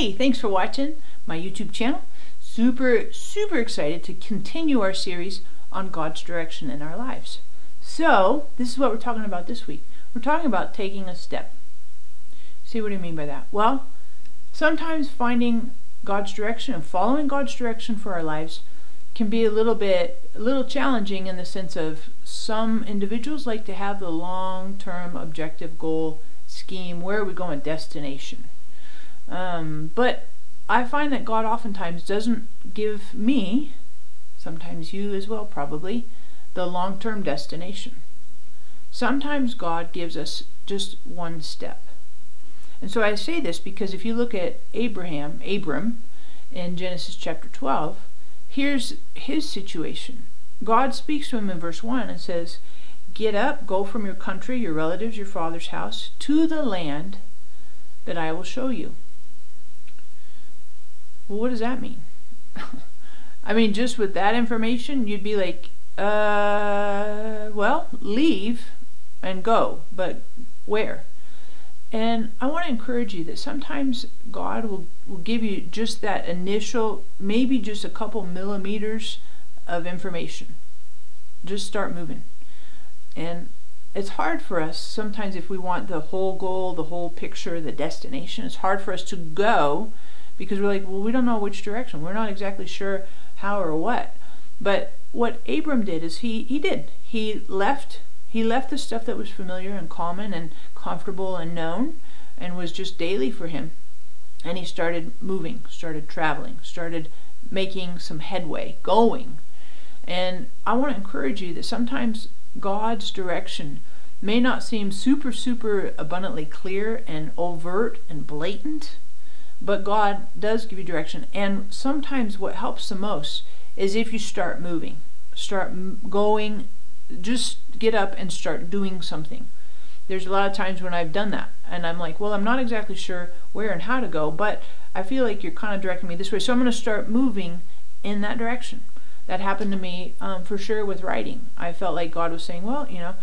Hey, thanks for watching my YouTube channel. Super excited to continue our series on God's direction in our lives. So, this is what we're talking about this week. We're talking about taking a step. See, what do you mean by that? Well, sometimes finding God's direction and following God's direction for our lives can be a little challenging in the sense of some individuals like to have the long-term objective goal scheme, where are we going, destination. But I find that God oftentimes doesn't give me, sometimes you as well probably, the long-term destination. Sometimes God gives us just one step. And so I say this because if you look at Abram in Genesis chapter 12, here's his situation. God speaks to him in verse 1 and says, "Get up, go from your country, your relatives, your father's house, to the land that I will show you." Well, what does that mean? I mean, just with that information, you'd be like, well, leave and go, but where? And I want to encourage you that sometimes God will give you just that initial, maybe just a couple millimeters of information. Just start moving. And it's hard for us sometimes if we want the whole goal, the whole picture, the destination. It's hard for us to go because we're like, well, we don't know which direction. We're not exactly sure how or what. But what Abram did is he left the stuff that was familiar and common and comfortable and known and was just daily for him. And he started moving, started traveling, started making some headway, going. And I want to encourage you that sometimes God's direction may not seem super abundantly clear and overt and blatant, but God does give you direction. And sometimes what helps the most is if you start moving, start going, just get up and start doing something. There's a lot of times when I've done that and I'm like, well, I'm not exactly sure where and how to go, but I feel like you're kind of directing me this way, so I'm going to start moving in that direction. That happened to me for sure with writing. I felt like God was saying, well, you know,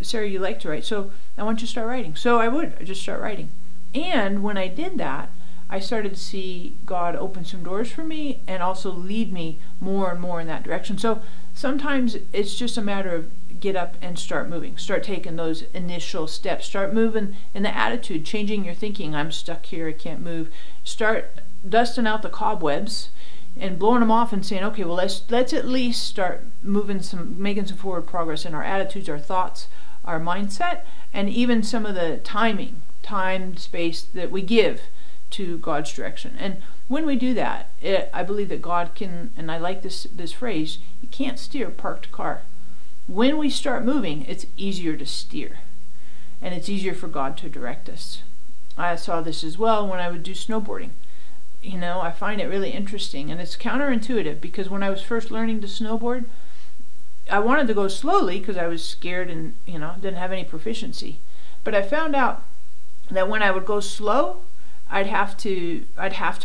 Sarah, you like to write, so I want you to start writing. So I just start writing. And when I did that, I started to see God open some doors for me and also lead me more and more in that direction. So sometimes it's just a matter of get up and start moving. Start taking those initial steps. Start moving in the attitude, changing your thinking. I'm stuck here, I can't move. Start dusting out the cobwebs and blowing them off and saying, okay, well, let's at least start making some forward progress in our attitudes, our thoughts, our mindset, and even some of the time, space that we give to God's direction. And when we do that, I believe that God can, and I like this phrase, you can't steer a parked car. When we start moving, it's easier to steer, and it's easier for God to direct us. I saw this as well when I would do snowboarding. You know, I find it really interesting, and it's counterintuitive because when I was first learning to snowboard, I wanted to go slowly because I was scared and, you know, didn't have any proficiency. But I found out that when I would go slow, I'd have to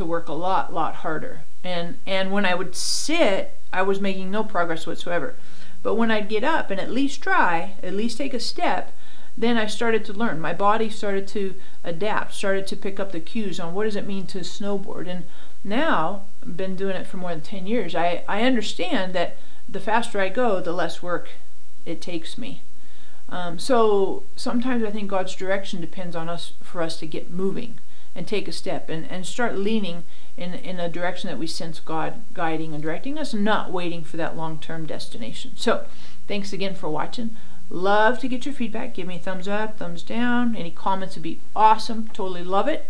work a lot harder. And when I would sit, I was making no progress whatsoever. But when I'd get up and at least try, at least take a step, then I started to learn. My body started to adapt, started to pick up the cues on what does it mean to snowboard. And now, I've been doing it for more than 10 years, I understand that the faster I go, the less work it takes me. So sometimes I think God's direction depends on us for us to get moving and take a step and start leaning in a direction that we sense God guiding and directing us, and not waiting for that long-term destination. So thanks again for watching. Love to get your feedback. Give me a thumbs up, thumbs down. Any comments would be awesome. Totally love it.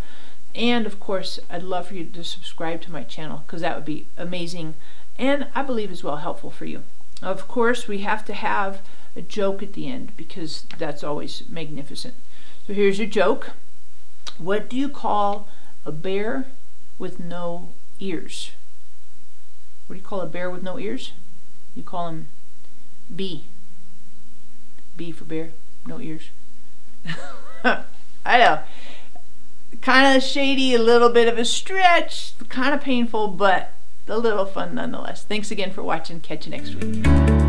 And of course, I'd love for you to subscribe to my channel because that would be amazing and I believe as well helpful for you. Of course, we have to have a joke at the end because that's always magnificent. So here's your joke. What do you call a bear with no ears? What do you call a bear with no ears? You call him B. B for bear, no ears. I know. Kind of shady, a little bit of a stretch, kind of painful, but a little fun nonetheless. Thanks again for watching. Catch you next week.